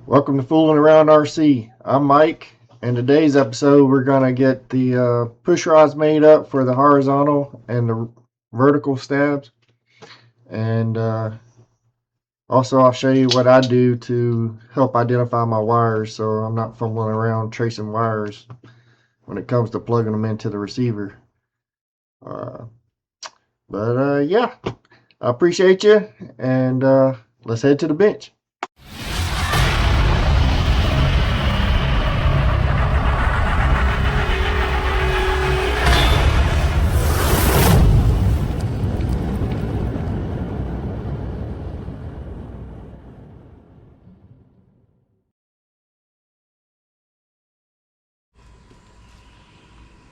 Welcome to Fooling Around RC. I'm Mike, and today's episode we're gonna get the push rods made up for the horizontal and the vertical stabs, and also I'll show you what I do to help identify my wires, so I'm not fumbling around tracing wires when it comes to plugging them into the receiver. Uh, yeah, I appreciate you, and let's head to the bench.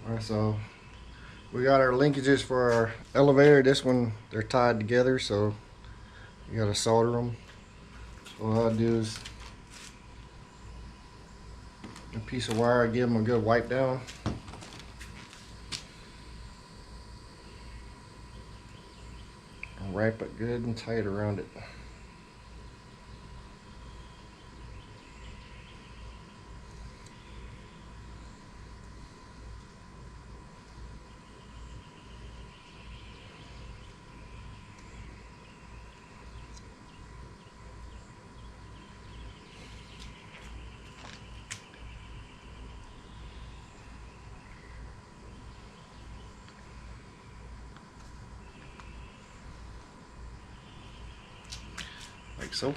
Alright, so we got our linkages for our elevator. This one, they're tied together, so you gotta solder them. So what I do is a piece of wire, I give them a good wipe down. And wrap it good and tight around it. Like so.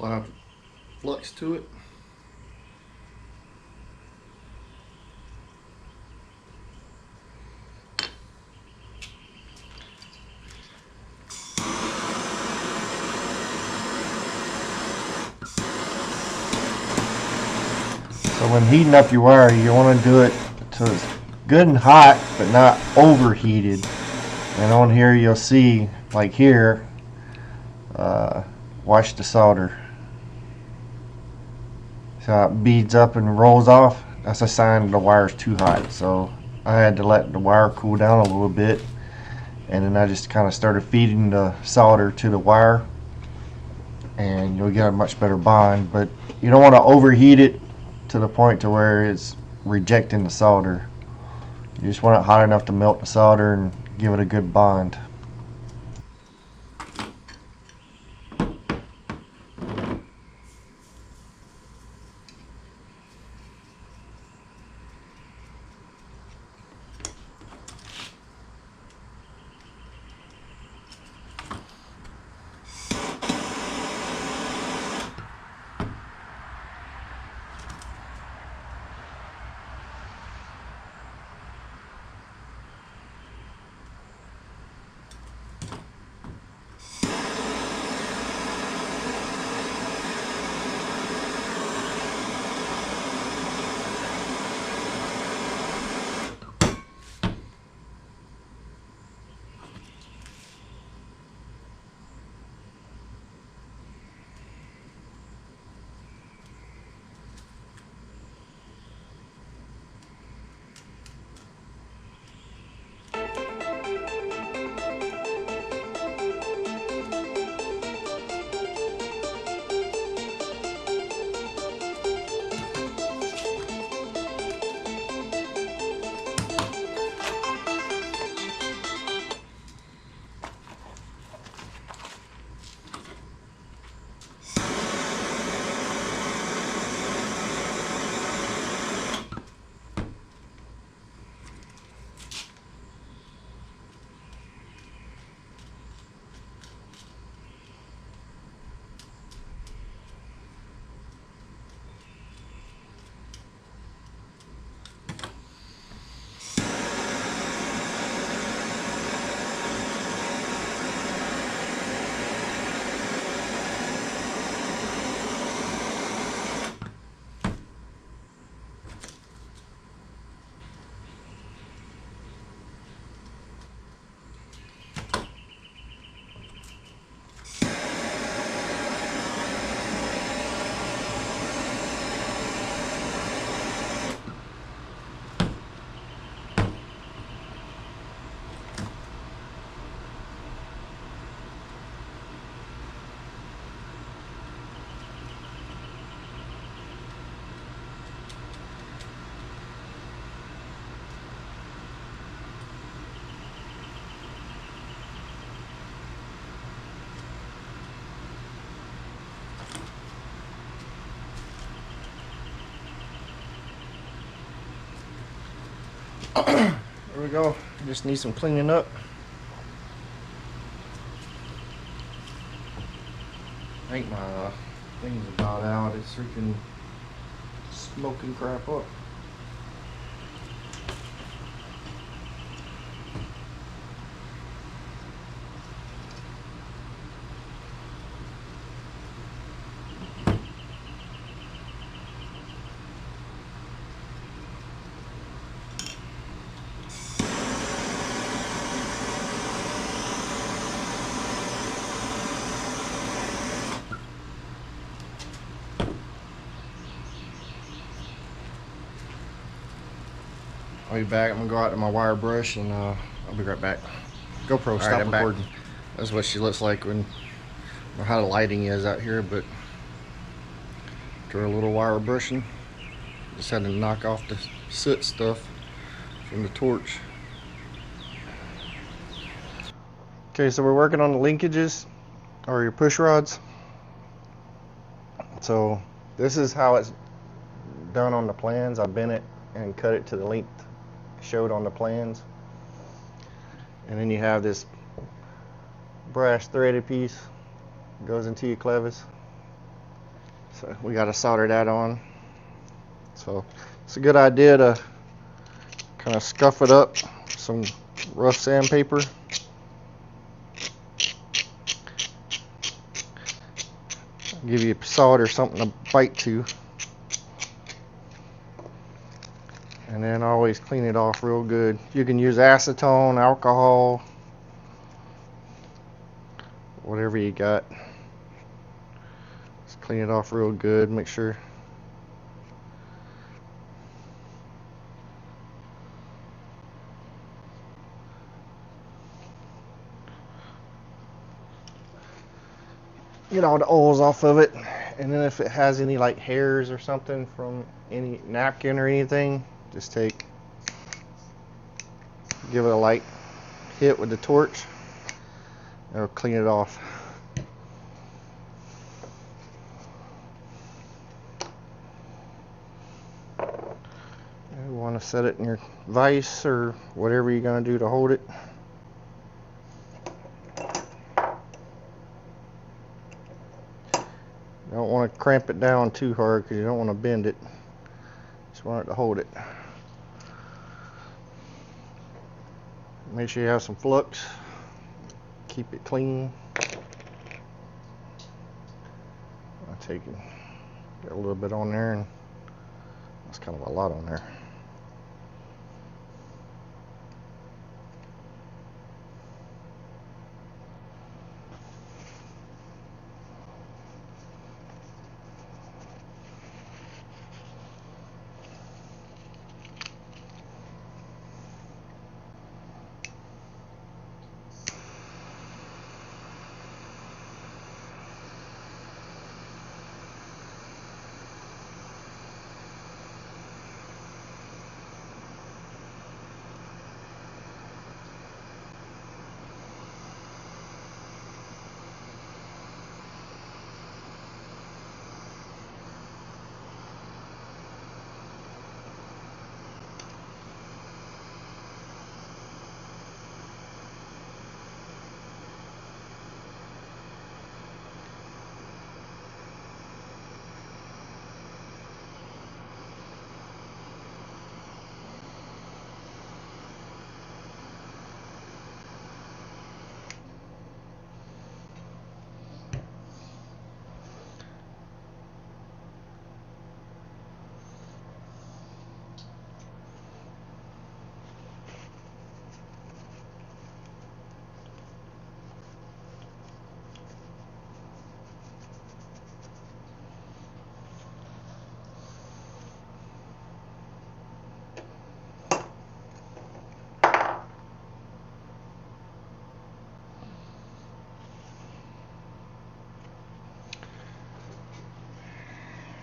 Apply flux to it. So when heating up your wire, you want to do it till it's good and hot, but not overheated. And on here you'll see, like here, watch the solder. So it beads up and rolls off. That's a sign the wire's too hot. So I had to let the wire cool down a little bit, and then I just kind of started feeding the solder to the wire, and you'll get a much better bond. But you don't want to overheat it to the point to where it's rejecting the solder. You just want it hot enough to melt the solder and give it a good bond. There we go. Just need some cleaning up. I think my thing's about out. It's freaking smoking crap up. I'll be back. I'm gonna go out to my wire brush and I'll be right back. GoPro, stop recording. That's what she looks like when, or how the lighting is out here, but after a little wire brushing, just had to knock off the soot stuff from the torch. Okay, so we're working on the linkages, or your push rods. So this is how it's done on the plans. I bent it and cut it to the length showed on the plans. And then you have this brass threaded piece goes into your clevis. So we got to solder that on. So it's a good idea to kind of scuff it up with some rough sandpaper. Give you solder something to bite to. And then always clean it off real good. You can use acetone, alcohol, whatever you got. Just clean it off real good. Make sure. Get all the oils off of it. And then if it has any like hairs or something from any napkin or anything, just give it a light hit with the torch. It'll clean it off. You want to set it in your vise or whatever you're going to do to hold it. You don't want to cramp it down too hard because you don't want to bend it. Just want it to hold it. Make sure you have some flux. Keep it clean. I'll take it. Got a little bit on there, and that's kind of a lot on there.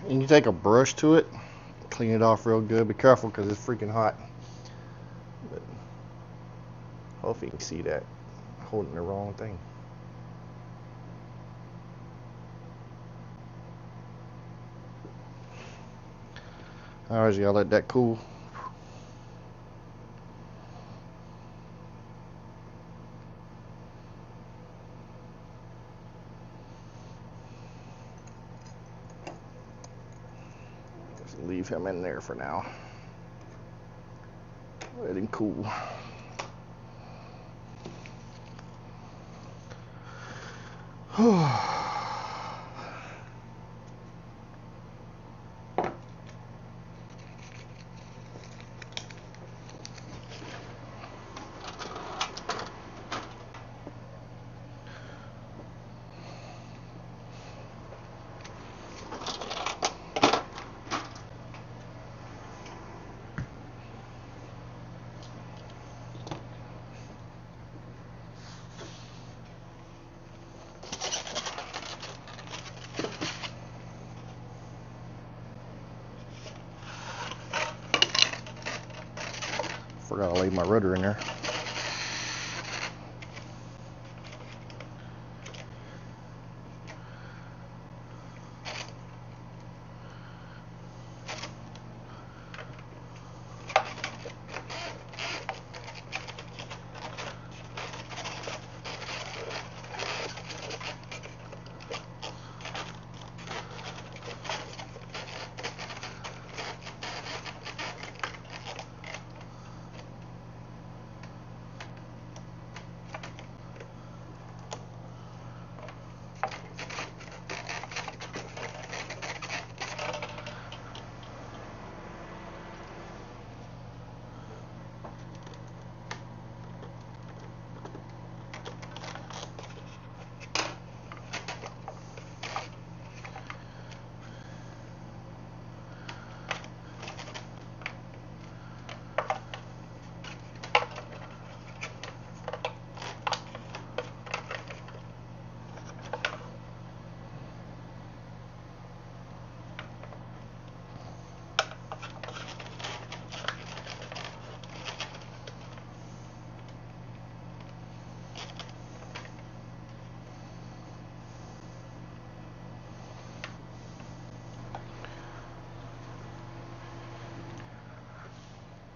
And you take a brush to it, clean it off real good. Be careful because it's freaking hot. But hopefully you can see that. Holding the wrong thing. Alright, you gotta let that cool. Leave him in there for now. Let him cool. Forgot to leave my rudder in there.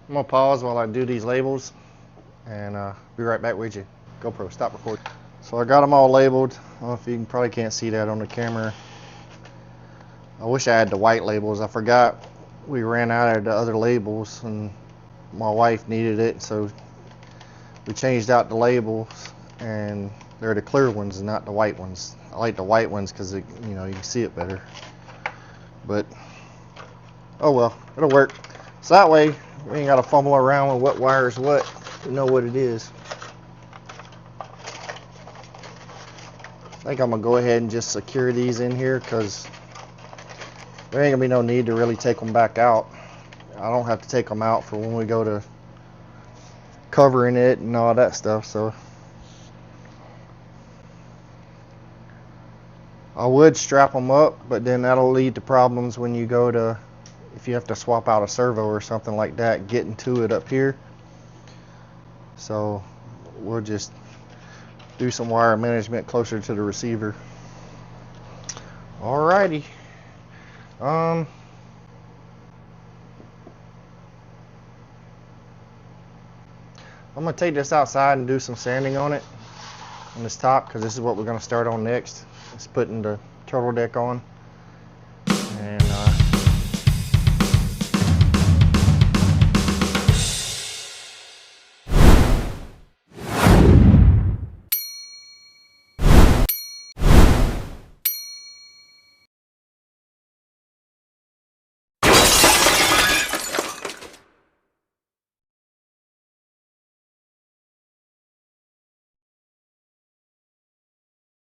I'm gonna pause while I do these labels and be right back with you. GoPro, stop recording. So I got them all labeled. I don't know if you probably can't see that on the camera. I wish I had the white labels. I forgot we ran out of the other labels and my wife needed it, so we changed out the labels and they're the clear ones, not the white ones. I like the white ones because you know, you can see it better. But oh well, it'll work. So that way we ain't got to fumble around with what wire is what. We know what it is. I think I'm gonna go ahead and just secure these in here because there ain't gonna be no need to really take them back out. I don't have to take them out for when we go to covering it and all that stuff. So I would strap them up, but then that'll lead to problems when you go to, if you have to swap out a servo or something like that, getting to it up here. So we'll just do some wire management closer to the receiver. Alrighty. I'm gonna take this outside and do some sanding on it, on this top, because this is what we're gonna start on next. It's putting the turtle deck on.